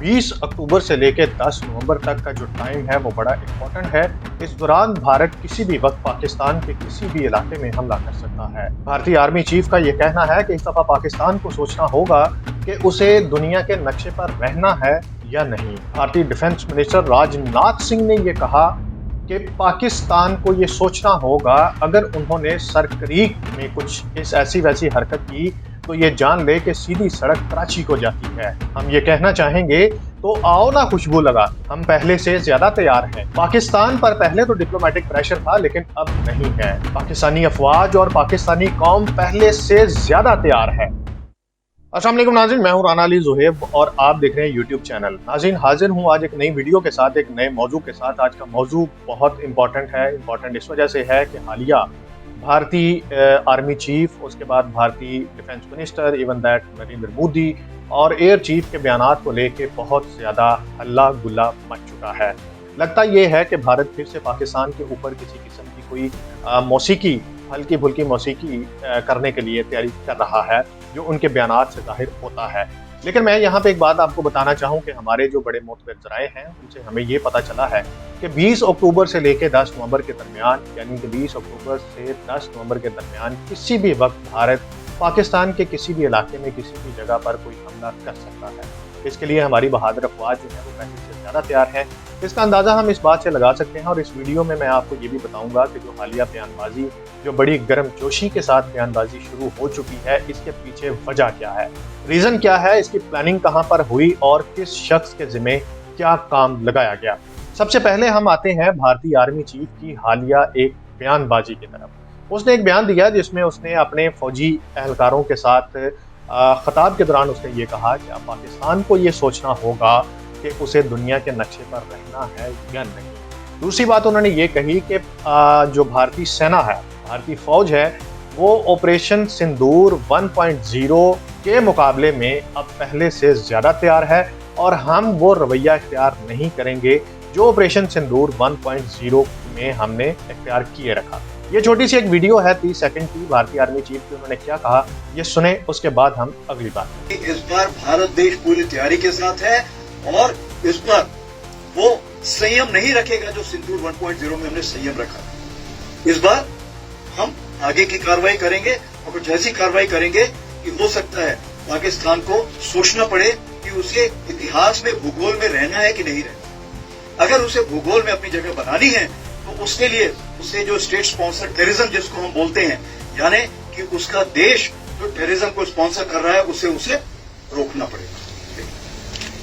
20 अक्टूबर से लेकर 10 नवंबर तक का जो टाइम है वो बड़ा इम्पोर्टेंट है। इस दौरान भारत किसी भी वक्त पाकिस्तान के किसी भी इलाके में हमला कर सकता है। भारतीय आर्मी चीफ का ये कहना है कि इस दफा पाकिस्तान को सोचना होगा कि उसे दुनिया के नक्शे पर रहना है या नहीं। भारतीय डिफेंस मिनिस्टर राजनाथ सिंह ने ये कहा कि पाकिस्तान को ये सोचना होगा, अगर उन्होंने सरकरीक में कुछ इस ऐसी वैसी हरकत की तो ये जान ले कि सीधी सड़क कराची को जाती है। हम ये कहना चाहेंगे तो आओ ना खुशबू लगा, हम पहले से ज्यादा तैयार हैं। पाकिस्तान पर पहले तो डिप्लोमेटिक प्रेशर था लेकिन अब नहीं है। पाकिस्तानी अफवाज और पाकिस्तानी कौम पहले से ज्यादा तैयार है। अस्सलाम वालेकुम नाज़रीन, मैं हूं राना अली ज़ुहैब और आप देख रहे हैं यूट्यूब चैनल। नाज़रीन, हाजिर हूं आज एक नई वीडियो के साथ, एक नए मौजू के साथ। आज का मौजू बहुत इंपॉर्टेंट है। इंपॉर्टेंट इस वजह से है कि हालिया भारतीय आर्मी चीफ, उसके बाद भारतीय defence minister, even that Narendra Modi और एयर चीफ के बयानात को लेके बहुत ज़्यादा हल्ला गुल्ला मच चुका है। लगता ये है कि भारत फिर से पाकिस्तान के ऊपर किसी किस्म की कोई मौसीकी, हल्की फुल्की मौसीकी करने के लिए तैयारी कर रहा है, जो उनके बयानात से जाहिर होता है। लेकिन मैं यहाँ पे एक बात आपको बताना चाहूँ कि हमारे जो बड़े मोतबर ज़राए हैं उनसे हमें ये पता चला है कि 20 अक्टूबर से लेकर 10 नवंबर के दरमियान, यानी कि 20 अक्टूबर से 10 नवंबर के दरमियान किसी भी वक्त भारत पाकिस्तान के किसी भी इलाके में किसी भी जगह पर कोई हमला कर सकता है। इसके लिए हमारी बहादुर अफवाज जो है वो पहले से ज़्यादा तैयार है। इसका अंदाज़ा हम इस बात से लगा सकते हैं और इस वीडियो में मैं आपको ये भी बताऊंगा कि जो हालिया बयानबाजी, जो बड़ी गर्मजोशी के साथ बयानबाजी शुरू हो चुकी है, इसके पीछे वजह क्या है, रीज़न क्या है, इसकी प्लानिंग कहाँ पर हुई और किस शख्स के ज़िम्मे क्या काम लगाया गया। सबसे पहले हम आते हैं भारतीय आर्मी चीफ की हालिया एक बयानबाजी की तरफ। उसने एक बयान दिया जिसमें उसने अपने फौजी एहलकारों के साथ खिताब के दौरान उसने ये कहा कि अब पाकिस्तान को ये सोचना होगा कि उसे दुनिया के नक्शे पर रहना है या नहीं। दूसरी बात उन्होंने ये कही कि जो भारतीय सेना है, भारतीय फौज है, वो ऑपरेशन सिंदूर 1.0 के मुकाबले में अब पहले से ज़्यादा तैयार है और हम वो रवैया इख्तियार नहीं करेंगे जो ऑपरेशन सिंदूर 1.0 में हमने इख्तियार किए रखा। ये छोटी सी एक वीडियो है 30 सेकंड की भारतीय आर्मी चीफ की, उन्होंने क्या कहा ये सुने, उसके बाद हम अगली बात। इस बार भारत देश पूरी तैयारी के साथ है और इस बार वो संयम नहीं रखेगा जो सिंदूर 1.0 में हमने संयम रखा। इस बार हम आगे की कार्रवाई करेंगे और कुछ ऐसी कार्रवाई करेंगे कि हो सकता है पाकिस्तान को सोचना पड़े कि उसे इतिहास में, भूगोल में रहना है कि नहीं रहना। अगर उसे भूगोल में अपनी जगह बनानी है तो उसके लिए उसे जो स्टेट स्पॉन्सर टेररिज्म जिसको हम बोलते हैं, यानी कि उसका देश जो टेररिज्म को स्पॉन्सर कर रहा है उसे रोकना पड़ेगा।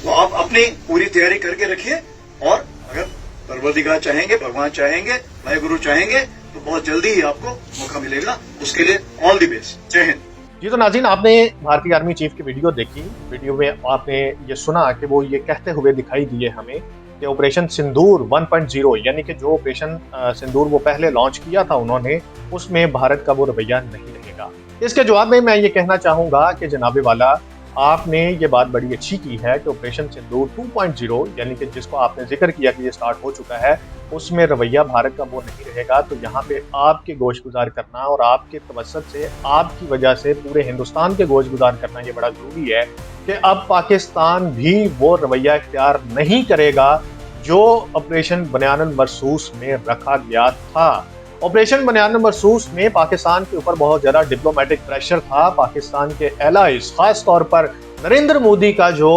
तो आप अपनी पूरी तैयारी करके रखिए और अगर परवरदिगार चाहेंगे, भगवान चाहेंगे, भाई गुरु चाहेंगे तो बहुत जल्दी ही आपको मौका मिलेगा। उसके लिए ऑल द बेस्ट। जय हिंद। जी, तो नाज़रीन, आपने भारतीय आर्मी चीफ की वीडियो देखी। वीडियो में आपने ये सुना कि वो ये कहते हुए दिखाई दिए हमें कि ऑपरेशन सिंदूर 1.0, यानी कि जो ऑपरेशन सिंदूर वो पहले लॉन्च किया था उन्होंने, उसमें भारत का वो रवैया नहीं रहेगा। इसके जवाब में मैं ये कहना चाहूँगा कि जनाबे वाला, आपने ये बात बड़ी अच्छी की है कि ऑपरेशन सिंदूर 2.0, यानी कि जिसको आपने जिक्र किया कि ये स्टार्ट हो चुका है, उसमें रवैया भारत का वो नहीं रहेगा। तो यहाँ पे आपके गोश गुजार करना और आपके तवज्जुह से, आपकी वजह से पूरे हिंदुस्तान के गोश गुजार करना ये बड़ा ज़रूरी है कि अब पाकिस्तान भी वो रवैया इख्तियार नहीं करेगा जो ऑपरेशन बनियान मरसूस में रखा गया था। ऑपरेशन बनियान मरसूस में पाकिस्तान के ऊपर बहुत ज़्यादा डिप्लोमेटिक प्रेशर था। पाकिस्तान के एलाइज, ख़ास तौर पर नरेंद्र मोदी का जो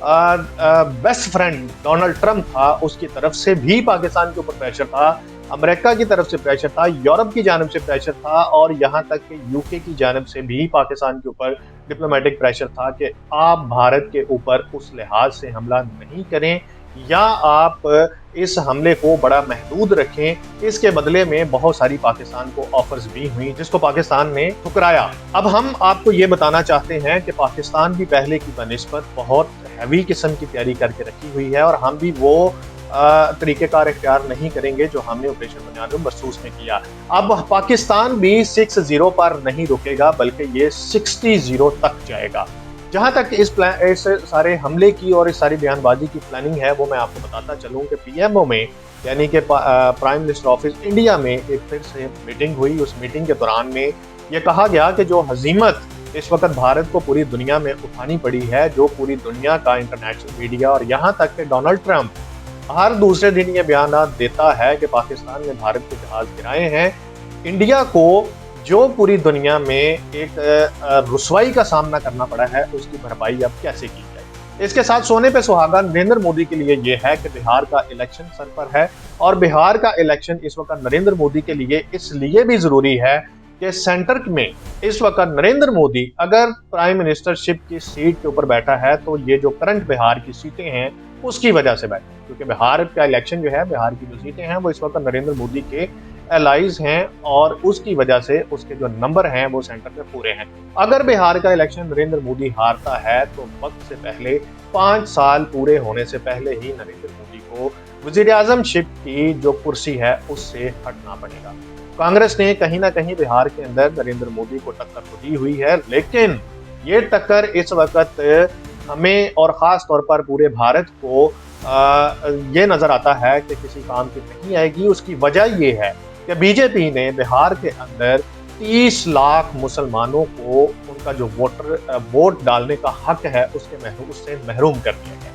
बेस्ट फ्रेंड डोनाल्ड ट्रंप था, उसकी तरफ से भी पाकिस्तान के ऊपर प्रेशर था। अमेरिका की तरफ से प्रेशर था, यूरोप की जानिब से प्रेशर था और यहाँ तक कि यूके की जानिब से भी पाकिस्तान के ऊपर डिप्लोमेटिक प्रेशर था कि आप भारत के ऊपर उस लिहाज से हमला नहीं करें या आप इस हमले को बड़ा महदूद रखें। इसके बदले में बहुत सारी पाकिस्तान को ऑफर्स भी हुई जिसको पाकिस्तान ने ठुकराया। अब हम आपको ये बताना चाहते हैं कि पाकिस्तान भी पहले की बनिस्बत बहुत हैवी किस्म की तैयारी करके रखी हुई है और हम भी वो तरीक़ेकार इख्तियार नहीं करेंगे जो हमने ऑपरेशन बनियान मरसूस में किया। अब पाकिस्तान भी 6-0 पर नहीं रुकेगा बल्कि ये 60-0 तक जाएगा। जहाँ तक इस सारे हमले की और इस सारी बयानबाजी की प्लानिंग है वो मैं आपको बताता चलूँ कि PMO में, यानी कि प्राइम मिनिस्टर ऑफिस इंडिया में एक फिर से मीटिंग हुई। उस मीटिंग के दौरान में ये कहा गया कि जो हजीमत इस वक्त भारत को पूरी दुनिया में उठानी पड़ी है, जो पूरी दुनिया का इंटरनेशनल मीडिया और यहाँ तक कि डोनाल्ड ट्रंप हर दूसरे दिन ये बयान देता है कि पाकिस्तान ने भारत के जहाज गिराए हैं। इंडिया को जो पूरी दुनिया में एक रुसवाई का सामना करना पड़ा है, उसकी भरपाई अब कैसे की जाए। इसके साथ सोने पे सुहागा नरेंद्र मोदी के लिए यह है कि बिहार का इलेक्शन सर पर है, और बिहार का इलेक्शन इस वक्त नरेंद्र मोदी के लिए इसलिए भी जरूरी है कि सेंटर में इस वक्त नरेंद्र मोदी अगर प्राइम मिनिस्टरशिप की सीट के ऊपर बैठा है तो ये जो करंट बिहार की सीटें हैं उसकी वजह से बैठा है, क्योंकि बिहार का इलेक्शन जो है, बिहार की जो सीटें हैं वो इस वक्त नरेंद्र मोदी के एलाइज हैं, और उसकी वजह से उसके जो नंबर हैं वो सेंटर में पूरे हैं। अगर बिहार का इलेक्शन नरेंद्र मोदी हारता है तो वक्त से पहले 5 साल पूरे होने से पहले ही नरेंद्र मोदी को वज़ीर-ए-आज़मशिप की जो कुर्सी है उससे हटना पड़ेगा। कांग्रेस ने कहीं ना कहीं बिहार के अंदर नरेंद्र मोदी को टक्कर तो दी हुई है, लेकिन ये टक्कर इस वक्त हमें और ख़ास तौर पर पूरे भारत को ये नज़र आता है कि किसी काम की नहीं आएगी। उसकी वजह ये है कि बीजेपी ने बिहार के अंदर 30 लाख मुसलमानों को उनका जो वोट डालने का हक है उससे महरूम कर दिया गया।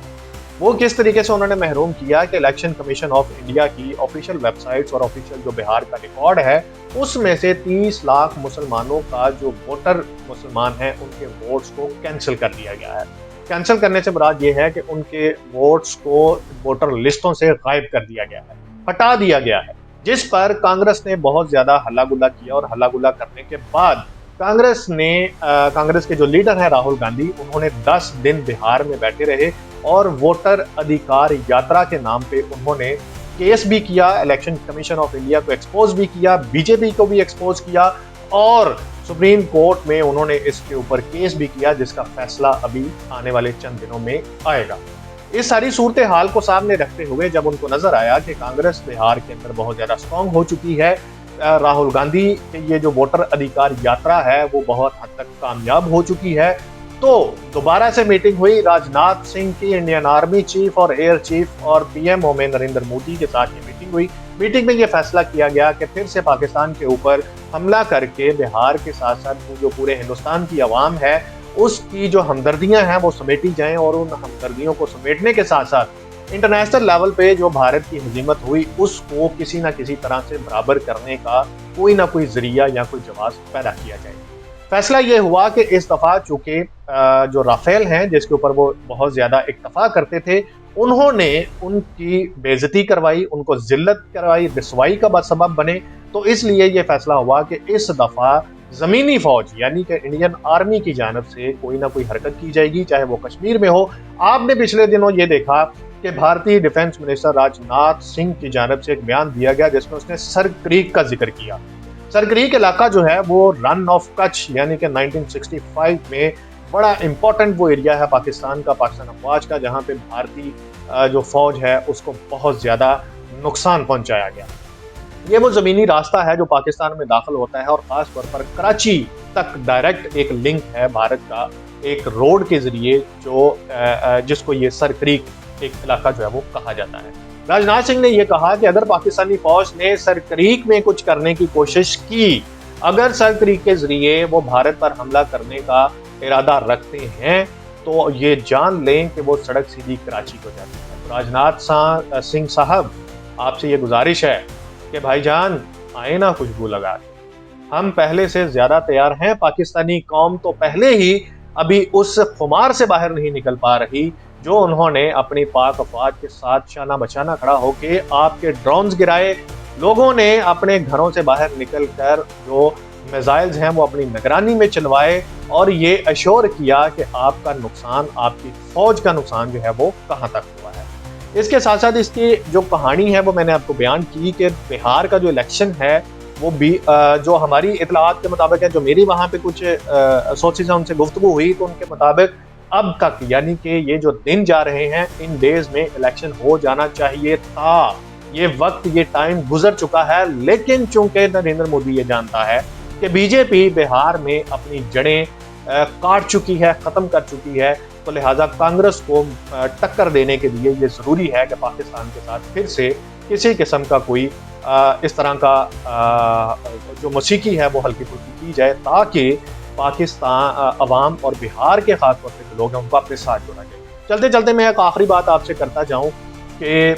वो किस तरीके से उन्होंने महरूम किया कि इलेक्शन कमीशन ऑफ इंडिया की ऑफिशियल वेबसाइट्स और ऑफिशियल जो बिहार का रिकॉर्ड है उसमें से 30 लाख मुसलमानों का जो वोटर मुसलमान हैं उनके वोट्स को कैंसिल कर दिया गया है। कैंसिल करने से मुराद ये है कि उनके वोट्स को वोटर लिस्टों से गायब कर दिया गया है, हटा दिया गया है, जिस पर कांग्रेस ने बहुत ज्यादा हल्ला गुल्ला किया। और हल्ला गुल्ला करने के बाद कांग्रेस के जो लीडर हैं राहुल गांधी, उन्होंने 10 दिन बिहार में बैठे रहे और वोटर अधिकार यात्रा के नाम पे उन्होंने केस भी किया, इलेक्शन कमीशन ऑफ इंडिया को एक्सपोज भी किया, बीजेपी को भी एक्सपोज किया, और सुप्रीम कोर्ट में उन्होंने इसके ऊपर केस भी किया, जिसका फैसला अभी आने वाले चंद दिनों में आएगा। इस सारी सूरत हाल को सामने रखते हुए जब उनको नजर आया कि कांग्रेस बिहार के अंदर बहुत ज्यादा स्ट्रांग हो चुकी है, राहुल गांधी की ये जो वोटर अधिकार यात्रा है वो बहुत हद तक कामयाब हो चुकी है, तो दोबारा से मीटिंग हुई राजनाथ सिंह की, इंडियन आर्मी चीफ और एयर चीफ और पीएमओ में नरेंद्र मोदी के साथ ये मीटिंग हुई। मीटिंग में ये फैसला किया गया कि फिर से पाकिस्तान के ऊपर हमला करके बिहार के साथ साथ जो पूरे हिंदुस्तान की आवाम है उसकी जो हमदर्दियां हैं वो समेटी जाएं, और उन हमदर्दियों को समेटने के साथ साथ इंटरनेशनल लेवल पे जो भारत की हजीमत हुई उसको किसी ना किसी तरह से बराबर करने का कोई ना कोई जरिया या कोई जवाब पैदा किया जाए। फैसला ये हुआ कि इस दफा चूंकि जो राफेल हैं जिसके ऊपर वो बहुत ज्यादा इत्तफा करते थे, उन्होंने उनकी बेइज्जती करवाई, उनको जिल्लत करवाई, रिसवाई का सबब बने, तो इसलिए ये फैसला हुआ कि इस दफा जमीनी फौज यानी कि इंडियन आर्मी की जानब से कोई ना कोई हरकत की जाएगी, चाहे वो कश्मीर में हो। आपने पिछले दिनों ये देखा कि भारतीय डिफेंस मिनिस्टर राजनाथ सिंह की जानब से एक बयान दिया गया जिसमें उसने सर क्रीक का जिक्र किया। सर क्रीक इलाका जो है वो रन ऑफ कच्छ यानी कि 1965 में बड़ा इंपॉर्टेंट वो एरिया है पाकिस्तान अफवाज का, जहाँ पे भारतीय जो फौज है उसको बहुत ज्यादा नुकसान पहुंचाया गया। ये वो जमीनी रास्ता है जो पाकिस्तान में दाखिल होता है, और खास तौर पर कराची तक डायरेक्ट एक लिंक है भारत का एक रोड के जरिए, जो जिसको ये सर क्रीक एक इलाका जो है वो कहा जाता है। राजनाथ सिंह ने यह कहा कि अगर पाकिस्तानी फौज ने सर क्रीक में कुछ करने की कोशिश की, अगर सर क्रीक के जरिए वो भारत पर हमला करने का इरादा रखते हैं, तो ये जान लें कि वो सड़क सीधी कराची को जाती है। तो राजनाथ सिंह साहब, आपसे ये गुजारिश है कि भाईजान आए ना खुशबू लगा के, हम पहले से ज्यादा तैयार हैं। पाकिस्तानी कौम तो पहले ही अभी उस खुमार से बाहर नहीं निकल पा रही जो उन्होंने अपनी पाक अफवाज के साथ शाना बचाना खड़ा होके आपके ड्रोन्स गिराए, लोगों ने अपने घरों से बाहर निकलकर जो मिसाइल्स हैं वो अपनी निगरानी में चलवाए, और ये अश्योर किया कि आपका नुकसान, आपकी फौज का नुकसान जो है वो कहाँ तक हुआ है। इसके साथ साथ इसकी जो कहानी है वो मैंने आपको बयान की कि बिहार का जो इलेक्शन है वो भी जो हमारी इतलात के मुताबिक है, जो मेरी वहाँ पे कुछ सोर्सेज हैं उनसे गुफ्तगू हुई, तो उनके मुताबिक अब तक यानी कि ये जो दिन जा रहे हैं इन डेज में इलेक्शन हो जाना चाहिए था। ये वक्त, ये टाइम गुजर चुका है, लेकिन चूंकि नरेंद्र मोदी ये जानता है कि बीजेपी बिहार में अपनी जड़ें काट चुकी है, खत्म कर चुकी है, तो लिहाजा कांग्रेस को टक्कर देने के लिए ये जरूरी है कि पाकिस्तान के साथ फिर से किसी किस्म का कोई इस तरह का जो मौसीकी है वो हल्की फुल्की की जाए, ताकि पाकिस्तान अवाम और बिहार के खास तौर पे जो लोग हैं उनको अपने साथ जोड़ा जाए। चलते चलते मैं एक आखिरी बात आपसे करता जाऊं कि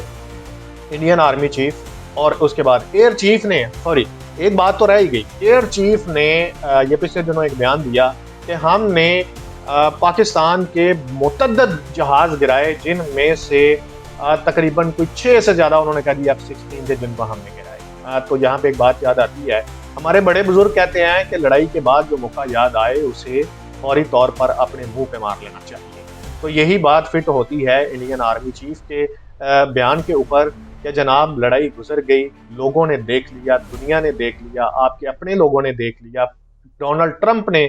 इंडियन आर्मी चीफ और उसके बाद एयर चीफ ने, सॉरी एक बात तो रह ही गई, एयर चीफ ने ये पिछले दिनों एक बयान दिया कि हमने पाकिस्तान के मुतअद्दिद जहाज गिराए, जिनमें से तकरीबन कोई 6 से ज़्यादा उन्होंने कह दिया F-16 थे जिनको हमने गिराए। तो यहाँ पे एक बात याद आती है, हमारे बड़े बुजुर्ग कहते हैं कि लड़ाई के बाद जो मौका याद आए उसे फौरी तौर पर अपने मुंह पे मार लेना चाहिए। तो यही बात फिट होती है इंडियन आर्मी चीफ के बयान के ऊपर कि जनाब लड़ाई गुजर गई, लोगों ने देख लिया, दुनिया ने देख लिया, आपके अपने लोगों ने देख लिया, डोनाल्ड ट्रंप ने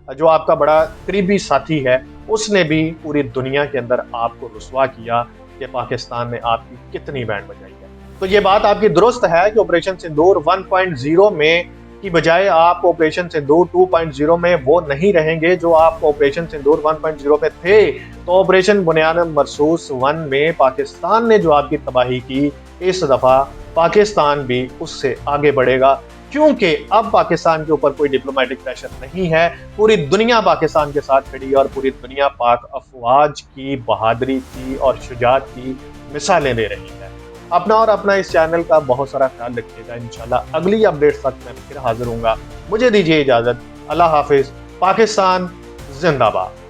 जो आपका बड़ा करीबी साथी है उसने भी पूरी दुनिया के अंदर आपको रुसवा किया कि पाकिस्तान ने आपकी कितनी बैंड बजाई है। तो ये बात आपकी दुरुस्त है कि ऑपरेशन सिंदूर 1.0 में की बजाय आप ऑपरेशन सिंदूर 2.0 में वो नहीं रहेंगे जो आप ऑपरेशन सिंदूर 1.0 पे थे। तो ऑपरेशन बुनियाद मरसूस 1 में पाकिस्तान ने जो आपकी तबाही की, इस दफा पाकिस्तान भी उससे आगे बढ़ेगा, क्योंकि अब पाकिस्तान के ऊपर कोई डिप्लोमेटिक प्रेशर नहीं है। पूरी दुनिया पाकिस्तान के साथ खड़ी है और पूरी दुनिया पाक अफवाज की बहादुरी की और शुजाअत की मिसालें दे रही है। अपना और अपना इस चैनल का बहुत सारा ख्याल रखिएगा। इंशाल्लाह अगली अपडेट्स तक मैं फिर हाजिर हूँगा। मुझे दीजिए इजाज़त। अल्लाह हाफिज़। पाकिस्तान जिंदाबाद।